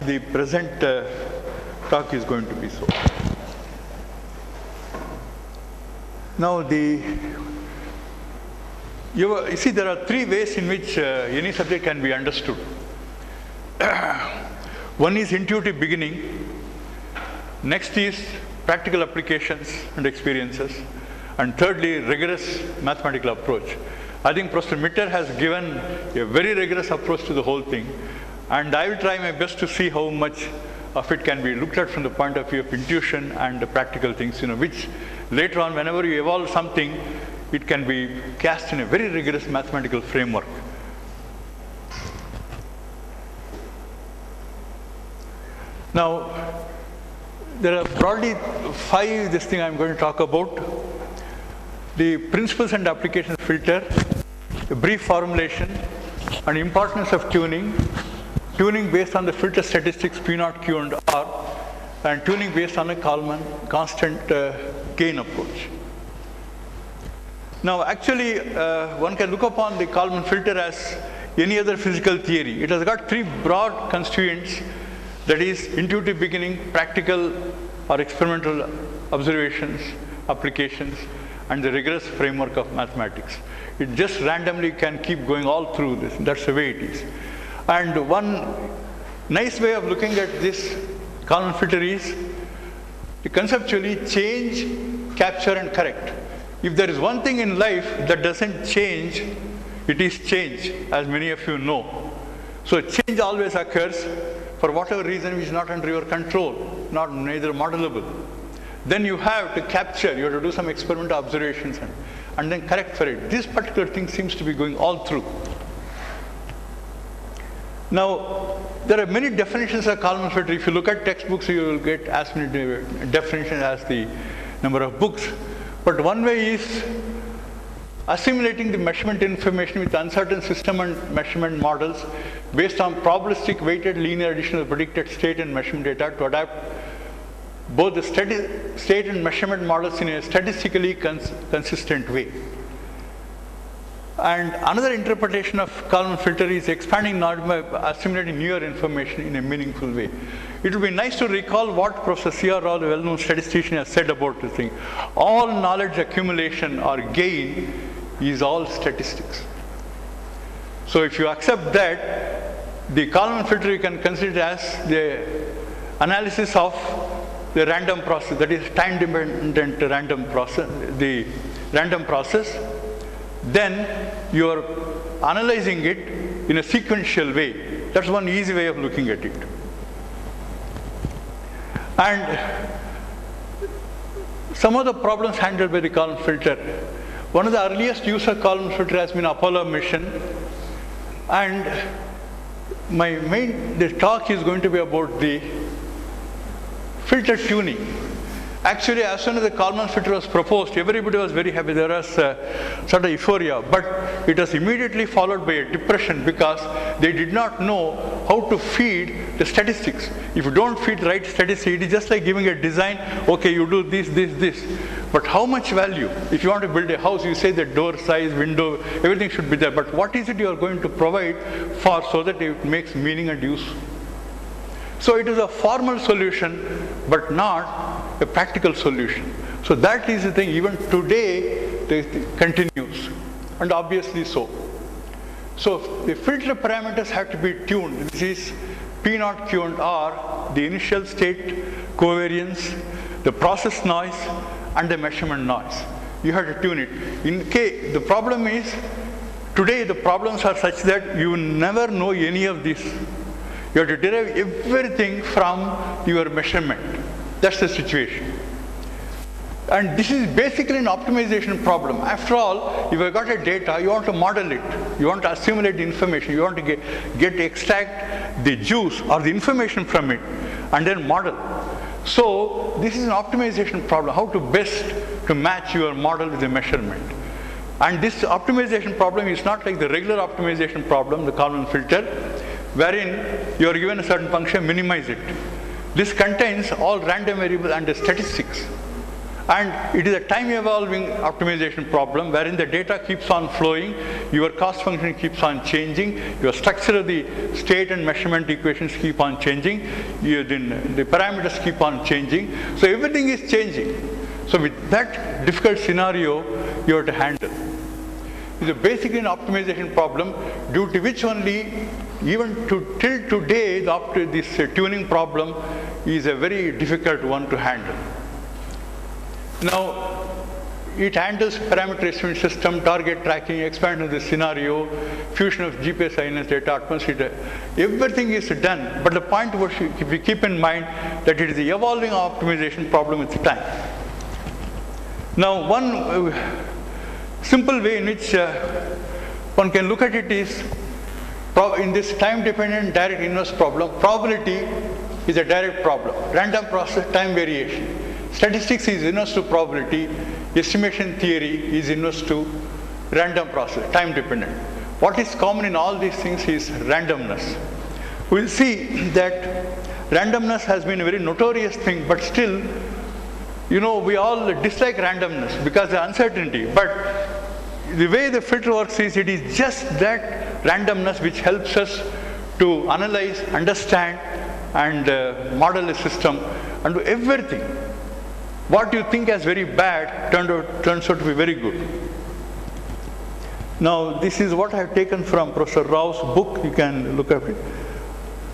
The present talk is going to be so. Now, you see, there are three ways in which any subject can be understood. One is intuitive beginning, next is practical applications and experiences, and thirdly, rigorous mathematical approach. I think Professor Mitter has given a very rigorous approach to the whole thing, and I will try my best to see how much of it can be looked at from the point of view of intuition and the practical things, which later on, whenever you evolve something, it can be cast in a very rigorous mathematical framework. Now, there are broadly five this thing I'm going to talk about. The principles and applications filter, a brief formulation, and importance of tuning based on the filter statistics P0, Q, and R, and tuning based on a Kalman constant gain approach. Now, actually, one can look upon the Kalman filter as any other physical theory. It has got three broad constituents, that is, intuitive beginning, practical or experimental observations, applications, and the rigorous framework of mathematics. It just randomly can keep going all through this. That's the way it is. And one nice way of looking at this Kalman filter is to conceptually change, capture, and correct. If there is one thing in life that doesn't change, it is change, as many of you know. So change always occurs for whatever reason which is not under your control, neither modelable. Then you have to capture, you have to do some experimental observations and then correct for it. This particular thing seems to be going all through. Now, there are many definitions of Kalman filter. If you look at textbooks, you will get as many definitions as the number of books. But one way is assimilating the measurement information with uncertain system and measurement models based on probabilistic weighted linear addition of predicted state and measurement data to adapt both the state and measurement models in a statistically consistent way. And another interpretation of Kalman filter is expanding knowledge by assimilating newer information in a meaningful way. It would be nice to recall what Professor C.R. Rao, the well-known statistician, has said about this thing. All knowledge accumulation or gain is all statistics. So if you accept that, the Kalman filter you can consider it as the analysis of the random process, that is time-dependent random process, the random process. Then you are analyzing it in a sequential way. That's one easy way of looking at it. And some of the problems handled by the Kalman filter. One of the earliest use of Kalman filter has been Apollo mission. And the talk is going to be about the filter tuning. Actually, as soon as the Kalman filter was proposed, everybody was very happy. There was sort of euphoria, but it was immediately followed by a depression because they did not know how to feed the statistics. If you don't feed the right statistics, it is just like giving a design, okay, you do this, this, this. But how much value? If you want to build a house, you say the door size, window, everything should be there. But what is it you are going to provide for so that it makes meaning and use? So it is a formal solution, but not a practical solution. So that is the thing. Even today, it continues, and obviously so. So the filter parameters have to be tuned. This is P0, Q, and R, the initial state covariance, the process noise, and the measurement noise. You have to tune it. In case the problem is, today the problems are such that you never know any of this. You have to derive everything from your measurement. That's the situation. And this is basically an optimization problem. After all, if you got a data, you want to model it. You want to assimilate the information. You want to extract the juice or the information from it and then model. So this is an optimization problem. How to best to match your model with the measurement. And this optimization problem is not like the regular optimization problem, the Kalman filter, wherein you are given a certain function, minimize it. This contains all random variables and the statistics. And it is a time-evolving optimization problem wherein the data keeps on flowing, your cost function keeps on changing, your structure of the state and measurement equations keep on changing, the parameters keep on changing. So everything is changing. So with that difficult scenario, you have to handle. It's basically an optimization problem due to which only, even till today, this tuning problem is a very difficult one to handle. Now, it handles parameter estimate system, target tracking, expansion of the scenario, fusion of GPS INS data, atmosphere data. Everything is done, but the point was, if we keep in mind that it is the evolving optimization problem with time. Now, one simple way in which one can look at it is, in this time-dependent direct inverse problem, probability is a direct problem. Random process, time variation. Statistics is inverse to probability. Estimation theory is inverse to random process, time-dependent. What is common in all these things is randomness. We'll see that randomness has been a very notorious thing, but still, we all dislike randomness because of uncertainty. But the way the filter works is, it is just that randomness which helps us to analyze, understand, and model a system, and do everything. What you think as very bad turns out to be very good. Now, this is what I have taken from Professor Rao's book. You can look at it.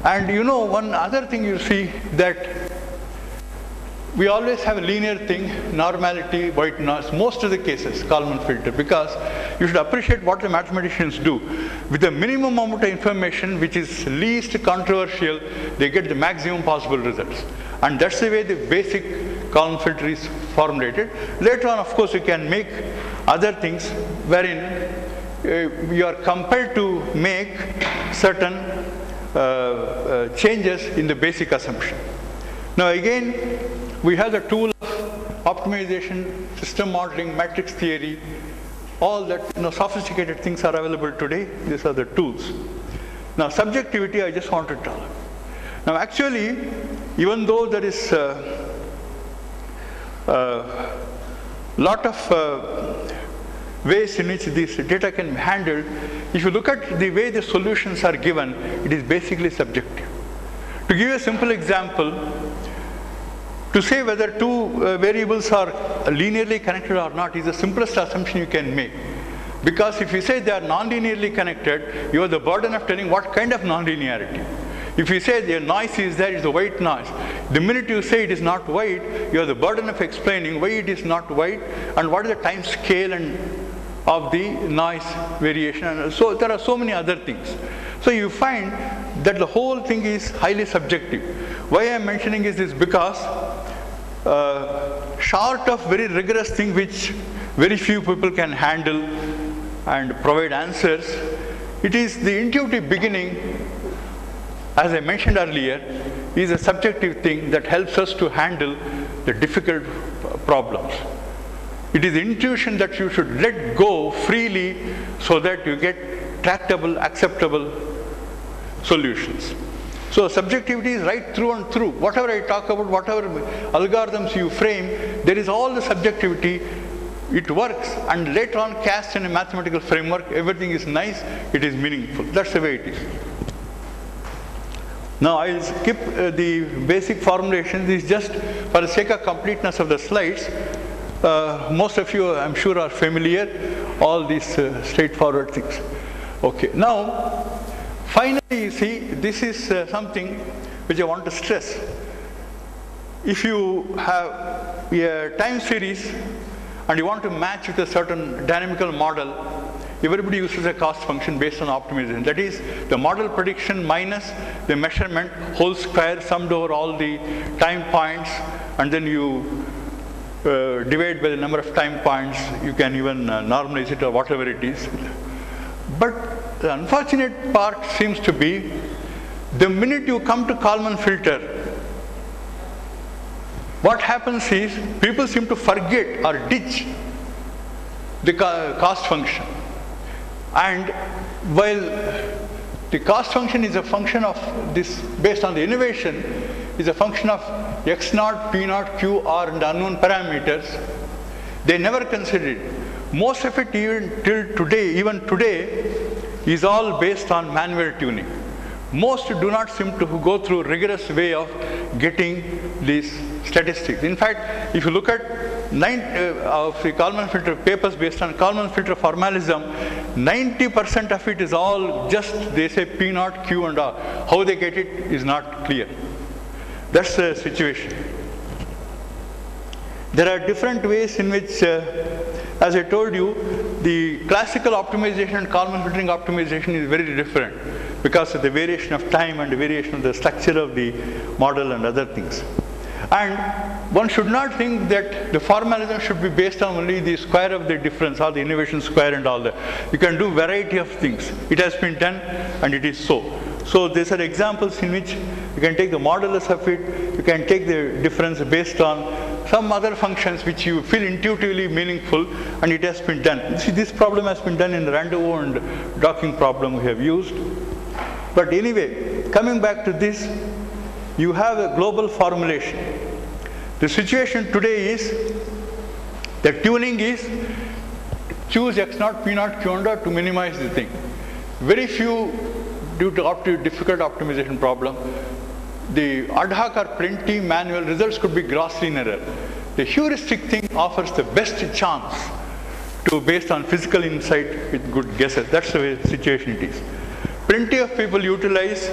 And one other thing you see, that we always have a linear thing, normality, white noise, most of the cases, Kalman filter, because you should appreciate what the mathematicians do. With the minimum amount of information, which is least controversial, they get the maximum possible results. And that's the way the basic Kalman filter is formulated. Later on, of course, you can make other things wherein you are compelled to make certain changes in the basic assumption. Now again, we have the tool of optimization, system modeling, matrix theory, all that sophisticated things are available today. These are the tools. Now subjectivity, I just want to tell. Now actually, even though there is lot of ways in which this data can be handled, if you look at the way the solutions are given, it is basically subjective. To give you a simple example, to say whether two variables are linearly connected or not is the simplest assumption you can make. Because if you say they are non-linearly connected, you have the burden of telling what kind of non-linearity. If you say the noise is there, it's a white noise. The minute you say it is not white, you have the burden of explaining why it is not white and what is the time scale and of the noise variation. And so there are so many other things. So you find that the whole thing is highly subjective. Why I am mentioning is because short of very rigorous thing which very few people can handle and provide answers, it is the intuitive beginning, as I mentioned earlier, is a subjective thing that helps us to handle the difficult problems. It is intuition that you should let go freely so that you get tractable, acceptable solutions. So subjectivity is right through and through. Whatever I talk about, whatever algorithms you frame, there is all the subjectivity. It works, and later on cast in a mathematical framework, everything is nice, it is meaningful. That's the way it is. Now I'll skip the basic formulation. This is just for the sake of completeness of the slides. Most of you, I'm sure, are familiar all these straightforward things. Okay, now finally, you see, this is something which I want to stress. If you have a time series and you want to match with a certain dynamical model, everybody uses a cost function based on optimization. That is, the model prediction minus the measurement whole square summed over all the time points, and then you divide by the number of time points. You can even normalize it or whatever it is. But the unfortunate part seems to be, the minute you come to Kalman filter, what happens is people seem to forget or ditch the cost function. And while the cost function is a function of this based on the innovation, is a function of x naught, p naught, q, r and unknown parameters. They never considered it. Most of it even today, is all based on manual tuning. Most do not seem to go through rigorous way of getting these statistics. In fact, if you look at of the Kalman filter papers based on Kalman filter formalism, 90% of it is all just, they say P naught, Q and R. How they get it is not clear. That's the situation. There are different ways in which, as I told you, the classical optimization and Kalman filtering optimization is very different because of the variation of time and the variation of the structure of the model and other things. And one should not think that the formalism should be based on only the square of the difference or the innovation square and all that. You can do variety of things. It has been done and it is so. So these are examples in which you can take the modulus of it, you can take the difference based on some other functions which you feel intuitively meaningful, and it has been done. See, this problem has been done in the rendezvous and docking problem we have used. But anyway, coming back to this, you have a global formulation. The situation today is the tuning is choose x naught, p naught, q naught to minimize the thing. Very few, due to difficult optimization problem, the ad hoc or plenty manual results could be grossly in error. The heuristic thing offers the best chance to, based on physical insight with good guesses. That's the way the situation it is. Plenty of people utilize,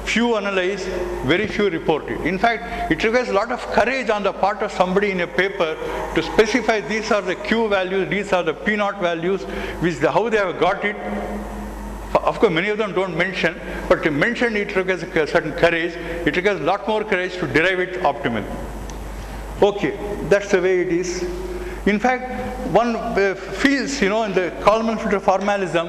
few analyze, very few report it. In fact, it requires a lot of courage on the part of somebody in a paper to specify these are the Q values, these are the P naught values, how they have got it. Of course, many of them don't mention, but to mention it requires a certain courage. It requires a lot more courage to derive it optimally. Okay, that's the way it is. In fact, one feels, in the Kalman filter formalism,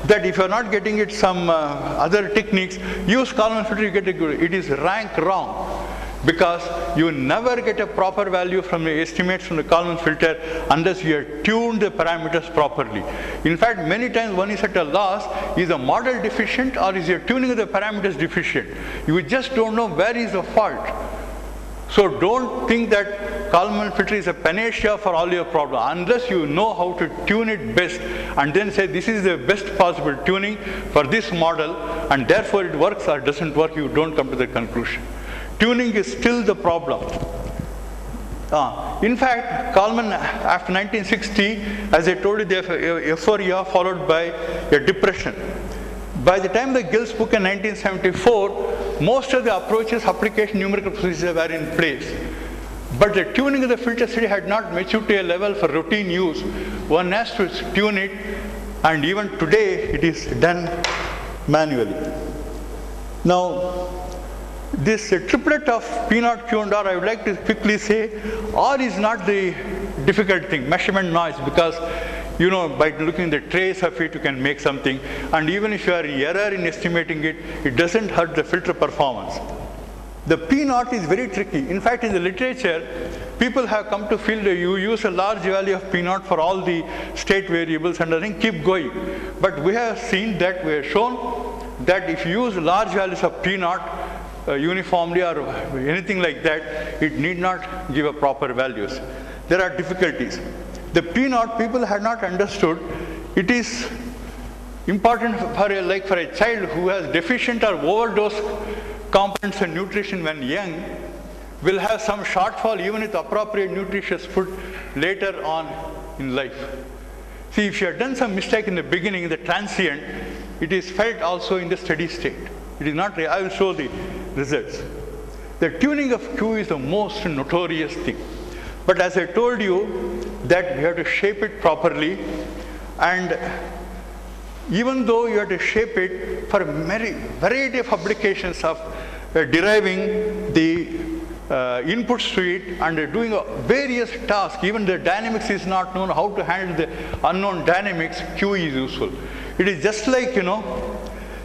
that if you're not getting it some other techniques, use Kalman filter, you get it good. It is rank wrong, because you never get a proper value from the estimates from the Kalman filter unless you have tuned the parameters properly. In fact, many times one is at a loss, is the model deficient or is your tuning of the parameters deficient? You just don't know where is the fault. So don't think that Kalman filter is a panacea for all your problems, unless you know how to tune it best and then say this is the best possible tuning for this model and therefore it works or doesn't work, you don't come to the conclusion. Tuning is still the problem. In fact, Kalman, after 1960, as I told you, the euphoria followed by a depression. By the time the Gill's book in 1974, most of the approaches, application, numerical procedures were in place. But the tuning of the filter study had not matured to a level for routine use. One has to tune it, and even today it is done manually. Now, this triplet of P naught, Q and R, I would like to quickly say, R is not the difficult thing, measurement noise, because by looking at the trace of it, you can make something. And even if you are in error in estimating it, it doesn't hurt the filter performance. The P naught is very tricky. In fact, in the literature, people have come to feel that you use a large value of P naught for all the state variables and I think keep going. But we have seen that, we have shown that if you use large values of P naught uniformly or anything like that, it need not give a proper values. There are difficulties. The P naught, people had not understood. It is important for a child who has deficient or overdose components and nutrition when young, will have some shortfall even with appropriate nutritious food later on in life. See, if you have done some mistake in the beginning, in the transient, it is felt also in the steady state. It is not, I will show the results. The tuning of Q is the most notorious thing. But as I told you, that we have to shape it properly, and even though you have to shape it for a variety of applications of deriving the inputs to it and doing various tasks, even the dynamics is not known, how to handle the unknown dynamics, Q is useful. It is just like,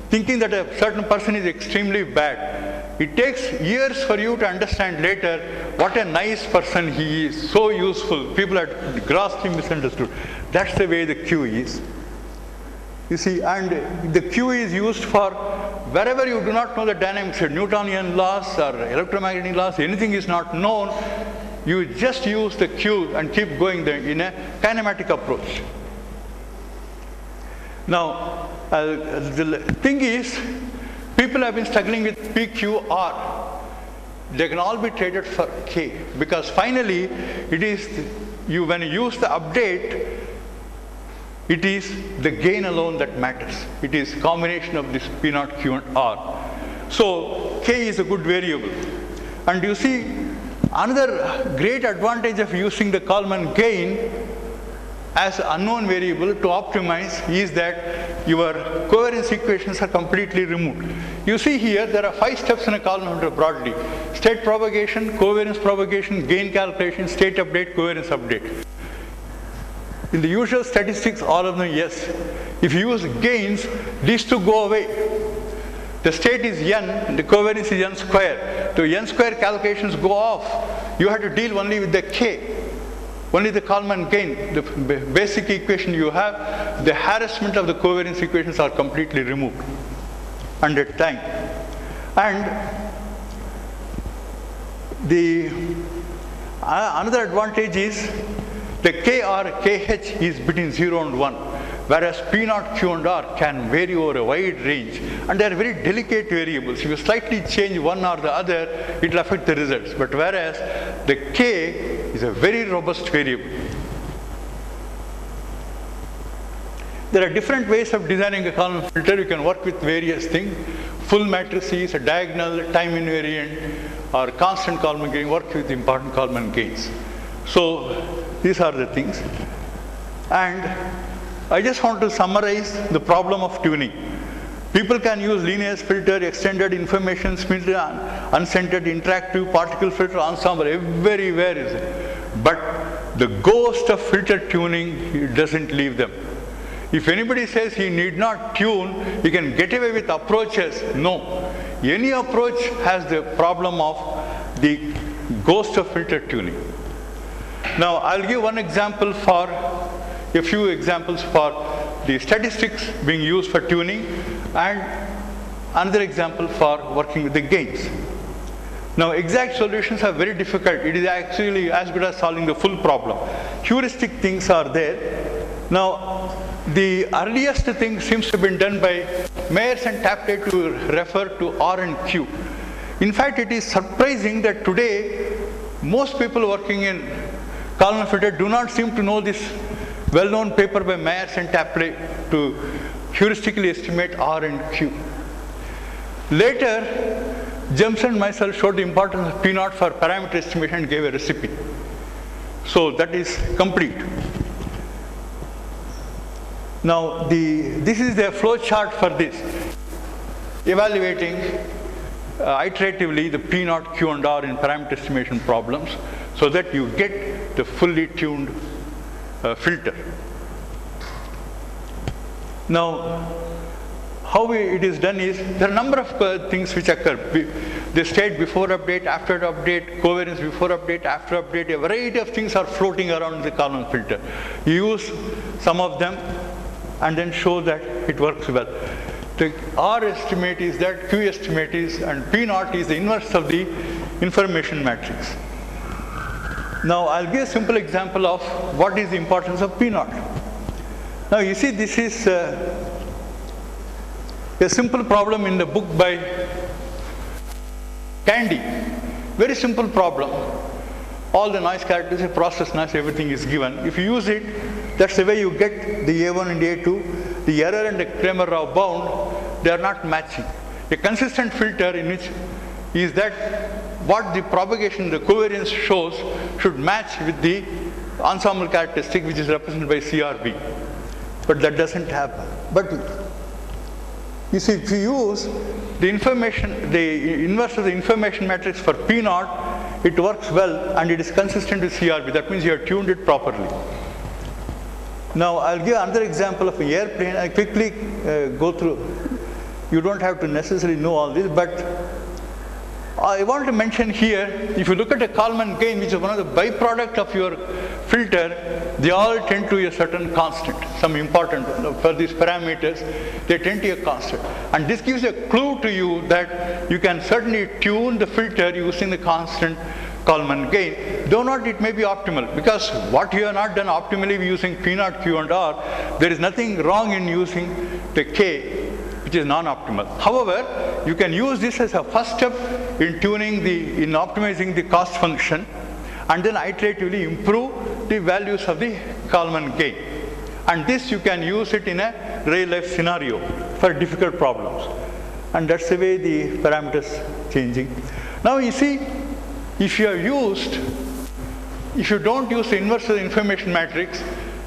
thinking that a certain person is extremely bad. It takes years for you to understand later what a nice person he is, so useful. People have grossly misunderstood. That's the way the Q is. You see, and the Q is used for wherever you do not know the dynamics, Newtonian laws or electromagnetic laws, anything is not known, you just use the Q and keep going there in a kinematic approach. Now, the thing is, people have been struggling with PQR. They can all be traded for K, because finally, it is when you use the update, it is the gain alone that matters. It is combination of this P naught, Q and R. So K is a good variable. And you see, another great advantage of using the Kalman gain as unknown variable to optimize is that your covariance equations are completely removed. You see here, there are 5 steps in a Kalman filter broadly: state propagation, covariance propagation, gain calculation, state update, covariance update. In the usual statistics, all of them, yes. If you use gains, these two go away. The state is n, the covariance is n square. The n square calculations go off. You have to deal only with the k. Only the Kalman gain, the basic equation you have, the harassment of the covariance equations are completely removed under time. And the another advantage is the K or KH is between 0 and 1, whereas P naught, Q and R can vary over a wide range, and they are very delicate variables. If you slightly change one or the other, it will affect the results. But whereas the K is a very robust variable. There are different ways of designing a Kalman filter. You can work with various things: full matrices, a diagonal, time invariant, or constant Kalman gain. Work with important Kalman gains. So these are the things. And I just want to summarize the problem of tuning. People can use linear filter, extended information filter, uncentered, interactive, particle filter, ensemble, everywhere is it. But the ghost of filter tuning, it doesn't leave them. If anybody says he need not tune, he can get away with approaches. No. Any approach has the problem of the ghost of filter tuning. Now, I'll give a few examples for the statistics being used for tuning, and another example for working with the gains. Now, exact solutions are very difficult. It is actually as good as solving the full problem. Heuristic things are there. Now, the earliest thing seems to have been done by Meyers and Tapley to refer to R and Q. In fact, it is surprising that today, most people working in Kalman filter do not seem to know this well-known paper by Meyers and Tapley to heuristically estimate R and Q. Later, James and myself showed the importance of P naught for parameter estimation and gave a recipe. So that is complete. Now, this is the flow chart for this, evaluating iteratively the P naught, Q and R in parameter estimation problems, so that you get the fully tuned filter. Now, how it is done is, there are a number of things which occur. The state before update, after update, covariance before update, after update, a variety of things are floating around the Kalman filter. You use some of them and then show that it works well. The R estimate is that, Q estimate is, and P naught is the inverse of the information matrix. Now, I'll give a simple example of what is the importance of P naught. Now, you see, this is a simple problem in the book by Candy. Very simple problem. All the noise characteristics, process noise, everything is given. If you use it, that's the way you get the A1 and A2. The error and the Kramer-Rao bound, they are not matching. A consistent filter in which is that what the propagation, the covariance shows should match with the ensemble characteristic, which is represented by CRB. But that doesn't happen. But you see, if you use the information, the inverse of the information matrix for P naught, it works well and it is consistent with CRB. That means you have tuned it properly. Now, I'll give another example of an airplane. I quickly go through. You don't have to necessarily know all this, but I want to mention here, if you look at a Kalman gain, which is one of the byproduct of your filter, they all tend to a certain constant, some important, for these parameters, they tend to a constant. And this gives a clue to you that you can certainly tune the filter using the constant Kalman gain, though not it may be optimal, because what you have not done optimally using P0, Q and R, there is nothing wrong in using the K, which is non-optimal. However, you can use this as a first step in optimizing the cost function, and then iteratively improve the values of the Kalman gain. And this you can use it in a real-life scenario for difficult problems. And that's the way the parameters changing. Now you see, if you don't use the inverse of the information matrix,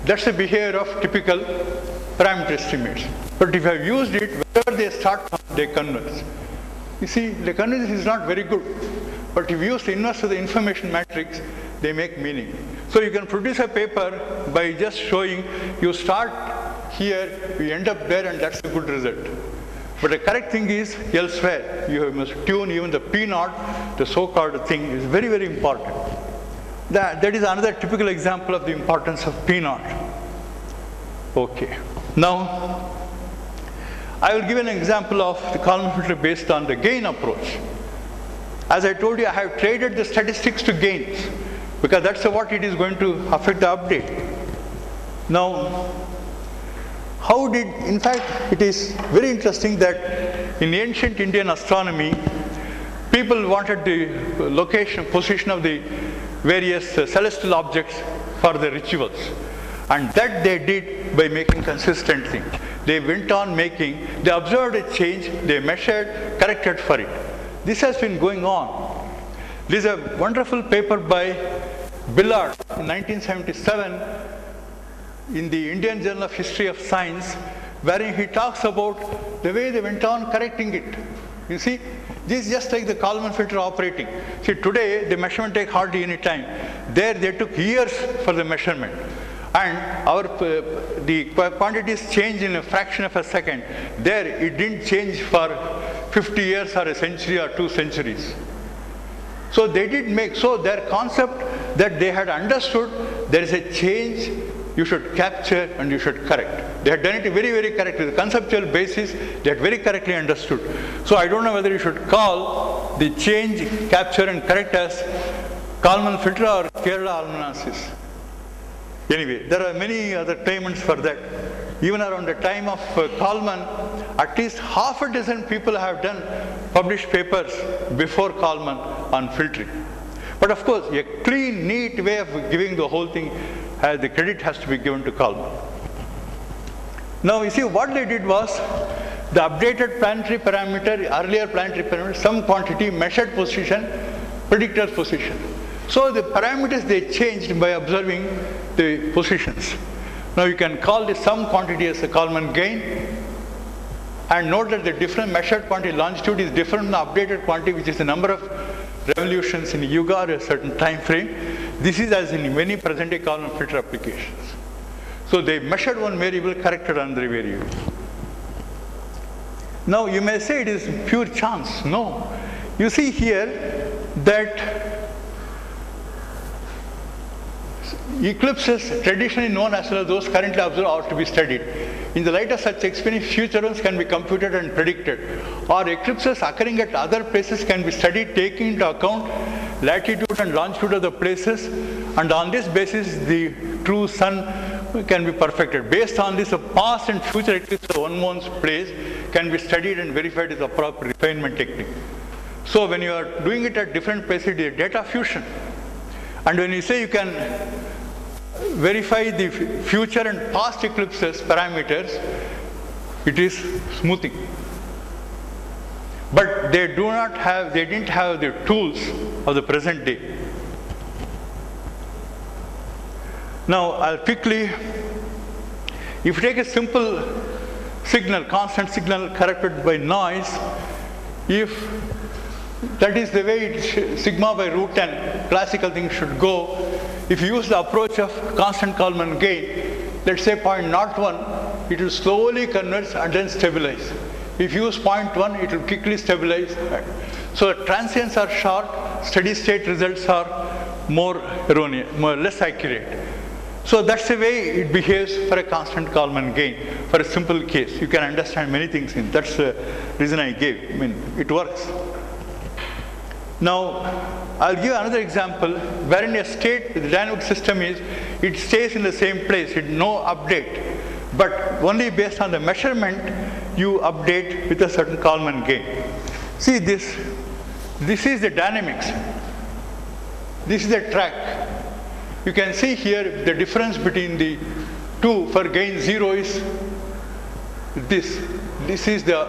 that's the behavior of typical parameter estimates. But if you have used it, wherever they start from, they converge. You see, the convergence is not very good. But if you use the inverse of the information matrix, they make meaning. So you can produce a paper by just showing you start here, you end up there, and that's a good result. But the correct thing is elsewhere. You must tune even the P0, the so-called thing is very, very important. That is another typical example of the importance of P0. Okay. Now, I will give an example of the Kalman filter based on the gain approach. As I told you, I have traded the statistics to gains, because that's what it is going to affect the update. Now, in fact, it is very interesting that in ancient Indian astronomy, people wanted the location, position of the various celestial objects for the rituals. And that they did by making consistent things. They went on making, they observed a change, they measured, corrected for it. This has been going on. This is a wonderful paper by Billard in 1977 in the Indian Journal of History of Science, wherein he talks about the way they went on correcting it. You see, this is just like the Kalman filter operating. See, today the measurement takes hardly any time. There they took years for the measurement. And the quantities changed in a fraction of a second. There it didn't change for 50 years or a century or 2 centuries. So they did make, so their concept that they had understood there is a change, you should capture and you should correct. They had done it very, very correctly. The conceptual basis, they had very correctly understood. So I don't know whether you should call the change, capture and correct as Kalman filter or Kerala almanasis. Anyway, there are many other claimants for that. Even around the time of Kalman, at least half a dozen people have published papers before Kalman on filtering. But of course, a clean, neat way of giving the whole thing, the credit has to be given to Kalman. Now you see, what they did was, the updated planetary parameter, earlier planetary parameter, some quantity, measured position, predictor position. So the parameters they changed by observing the positions. Now you can call this some quantity as a Kalman gain, and note that the different measured quantity longitude is different from the updated quantity, which is the number of revolutions in a yuga or a certain time frame. This is as in many present-day Kalman filter applications. So they measured one variable, corrected another variable. Now you may say it is pure chance. No. You see here that eclipses, traditionally known as well as those currently observed, ought to be studied. In the light of such experience, future ones can be computed and predicted. Or eclipses occurring at other places can be studied, taking into account latitude and longitude of the places, and on this basis the true sun can be perfected. Based on this, a past and future eclipse of one one's place can be studied and verified with the proper refinement technique. So when you are doing it at different places, it is data fusion. And when you say you can verify the future and past eclipses parameters, it is smoothing. But they didn't have the tools of the present day. Now I'll quickly, if you take a simple signal, constant signal corrected by noise, if that is the way sigma by root n, classical thing should go. If you use the approach of constant Kalman gain, let's say 0.01, it will slowly converge and then stabilize. If you use 0.1, it will quickly stabilize. So transients are short, steady state results are more erroneous, less accurate. So that's the way it behaves for a constant Kalman gain. For a simple case, you can understand many things in. That's the reason I gave. I mean, it works. Now, I'll give another example wherein a state, the dynamic system is, it stays in the same place, it no update. But only based on the measurement, you update with a certain Kalman gain. See this is the dynamics. This is the track. You can see here the difference between the two for gain 0 is this. This is the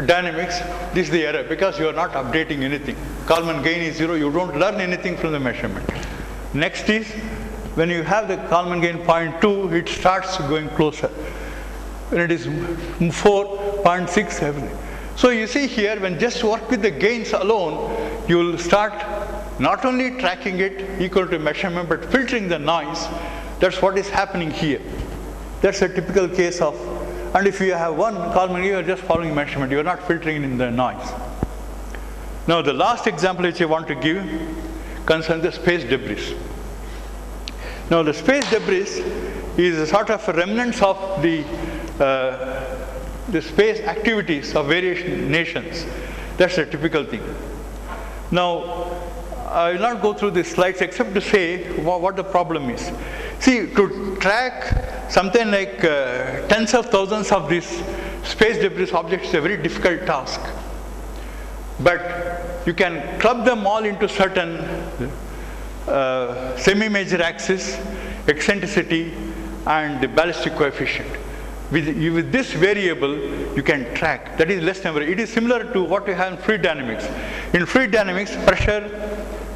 dynamics, this is the error, because you are not updating anything. Kalman gain is 0, you don't learn anything from the measurement. Next is, when you have the Kalman gain 0.2, it starts going closer. When it is 4, 0.6, everything. So you see here, when just work with the gains alone, you will start not only tracking it equal to measurement, but filtering the noise. That's what is happening here. That's a typical case of, and if you have one Kalman, you are just following measurement, you are not filtering in the noise. Now the last example which I want to give concerns the space debris. Now the space debris is a sort of remnants of the space activities of various nations. That's a typical thing. Now I will not go through these slides except to say what the problem is. See, to track something like tens of thousands of these space debris objects is a very difficult task. But you can club them all into certain semi-major axis, eccentricity, and the ballistic coefficient. With this variable, you can track. That is less number. It is similar to what we have in fluid dynamics. In fluid dynamics, pressure,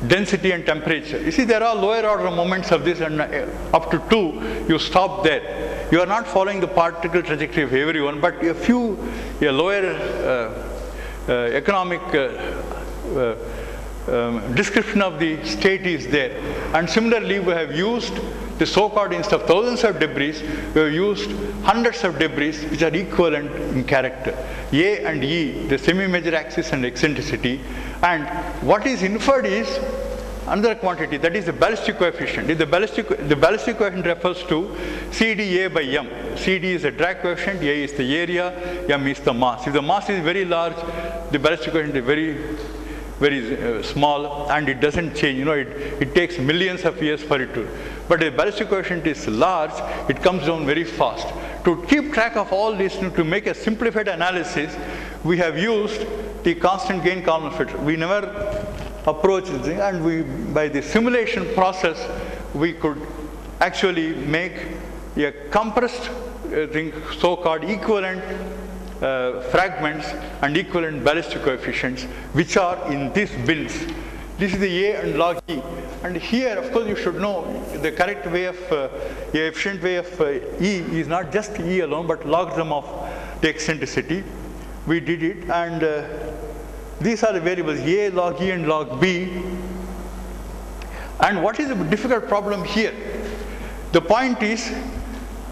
density, and temperature. You see, there are lower order moments of this, and up to 2, you stop there. You are not following the particle trajectory of everyone, but a lower economic description of the state is there. And similarly, we have used the so-called, instead of thousands of debris, we have used hundreds of debris which are equivalent in character. A and E, the semi-major axis and eccentricity. And what is inferred is another quantity, that is the ballistic coefficient. The ballistic coefficient refers to CD by M. CD is the drag coefficient, A is the area, M is the mass. If the mass is very large, the ballistic coefficient is very small, and it doesn't change. You know, it takes millions of years for it to. But if the ballistic coefficient is large, it comes down very fast. To keep track of all this, to make a simplified analysis, we have used the constant gain Kalman filter. We never approach this thing, and by the simulation process, we could actually make a compressed thing, so-called equivalent fragments and equivalent ballistic coefficients, which are in these bins. This is the A and log E. And here, of course, you should know the correct way of, the efficient way of E is not just E alone, but logarithm of the eccentricity. We did it, and these are the variables, A, log E, and log B. And what is the difficult problem here? The point is,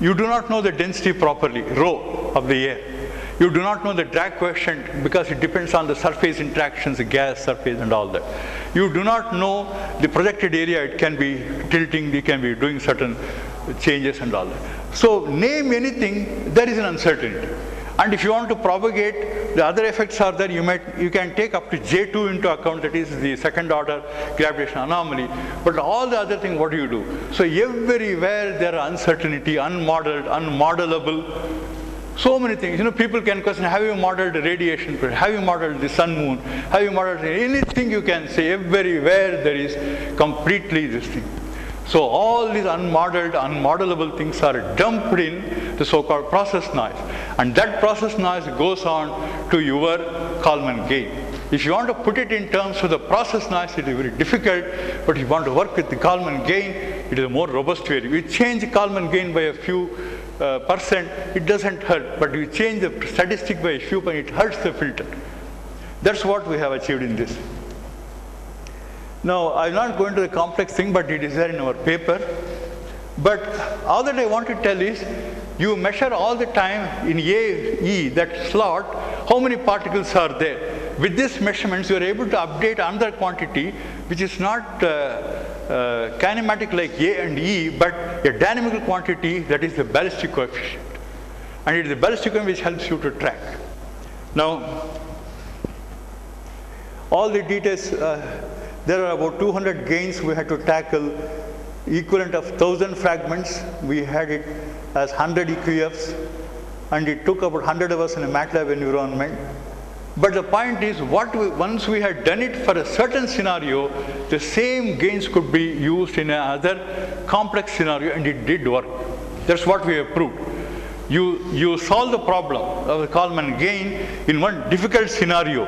you do not know the density properly, rho of the air. You do not know the drag coefficient because it depends on the surface interactions, the gas surface and all that. You do not know the projected area. It can be tilting, it can be doing certain changes and all that. So name anything, there is an uncertainty. And if you want to propagate, the other effects are there. You can take up to J2 into account, that is the second order gravitational anomaly. But all the other things, what do you do? So everywhere there are uncertainty, unmodeled, unmodelable. So many things. You know, people can question, have you modeled the radiation? Have you modeled the sun, moon? Have you modeled anything you can say? Everywhere there is completely this thing. So all these unmodeled, unmodelable things are dumped in the so-called process noise. And that process noise goes on to your Kalman gain. If you want to put it in terms of the process noise, it is very difficult. But if you want to work with the Kalman gain, it is a more robust way. You change Kalman gain by a few percent, it doesn't hurt. But you change the statistic by a few percent, it hurts the filter. That's what we have achieved in this. Now, I will not go into the complex thing, but it is there in our paper. But all that I want to tell is, you measure all the time in A, E, that slot, how many particles are there. with these measurements, you are able to update another quantity which is not kinematic like A and E, but a dynamical quantity, that is the ballistic coefficient. And it is the ballistic coefficient which helps you to track. Now, all the details, there are about 200 gains we had to tackle, equivalent of 1,000 fragments. We had it as 100 EQFs, and it took about 100 hours in a MATLAB environment. But the point is, once we had done it for a certain scenario, the same gains could be used in another complex scenario, and it did work. That's what we have proved. You solve the problem of the Kalman gain in one difficult scenario,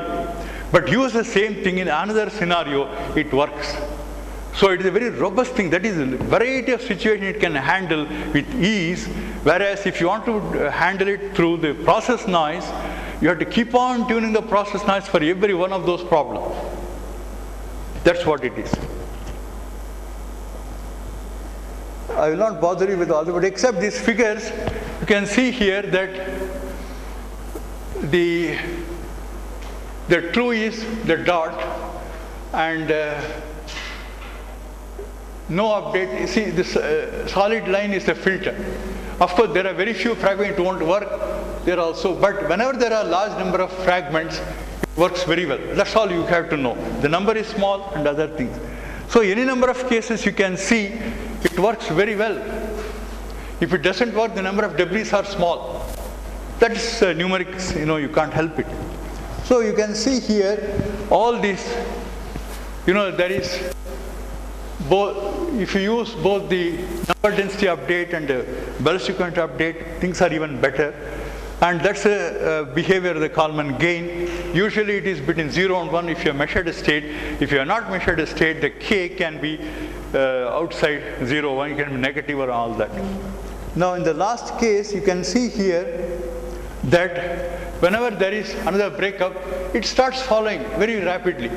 but use the same thing in another scenario, it works. So it is a very robust thing. That is, a variety of situations it can handle with ease, whereas if you want to handle it through the process noise, you have to keep on tuning the process noise for every one of those problems. That's what it is. I will not bother you with all of it, except these figures. You can see here that the true is the dot, and no update. You see, this solid line is the filter. Of course, there are very few fragments, it won't work there also, but whenever there are large number of fragments, it works very well. That's all you have to know. The number is small and other things. So any number of cases you can see, it works very well. If it doesn't work, the number of debris are small. That is numerics, you can't help it. So you can see here, all these, there is both, if you use both the number density update and the ballistic quantity update, things are even better. And that's a behavior of the Kalman gain. Usually it is between 0 and 1 if you have measured a state. If you have not measured a state, the K can be outside 0, 1, it can be negative or all that. Now in the last case, you can see here that whenever there is another breakup, it starts falling very rapidly.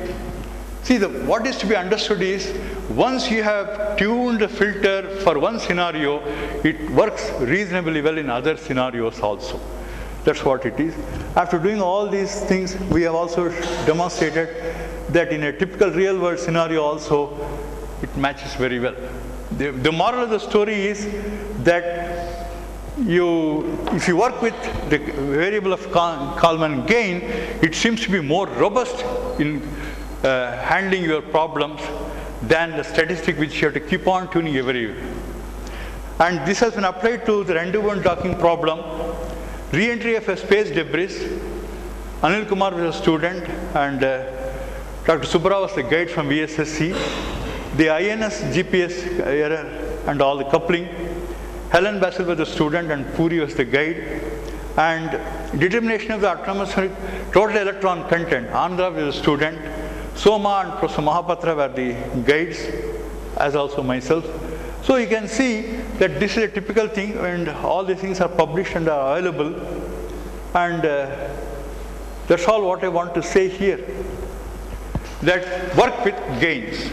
See, what is to be understood is, once you have tuned the filter for one scenario, it works reasonably well in other scenarios also. That's what it is. After doing all these things, we have also demonstrated that in a typical real world scenario also, it matches very well. The moral of the story is that if you work with the variable of Kalman gain, it seems to be more robust in handling your problems than the statistic which you have to keep on tuning every year. And this has been applied to the rendezvous docking problem. Re-entry of a space debris. Anil Kumar was a student, and Dr. Subra was the guide from VSSC. The INS GPS error and all the coupling. Helen Basil was the student and Puri was the guide. And determination of the atmospheric total electron content. Andhra was the student. Soma and Professor Mahapatra were the guides, as also myself. So you can see that this is a typical thing, and all these things are published and are available. And that's all what I want to say here. That work with gains.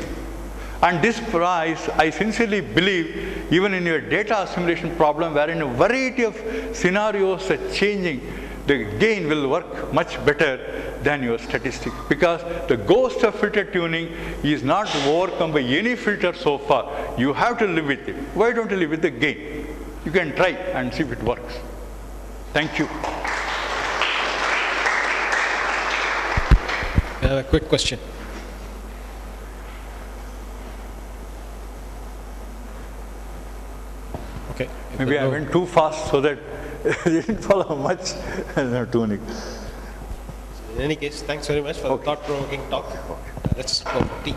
And this prize, I sincerely believe, even in your data assimilation problem, wherein a variety of scenarios are changing, the gain will work much better than your statistic, because the ghost of filter tuning is not overcome by any filter so far. You have to live with it. Why don't you live with the gain? You can try and see if it works. Thank you. A quick question. Okay. Maybe I went too fast so that they didn't follow much tuning. In any case, thanks very much for the thought-provoking talk. Let's go for tea.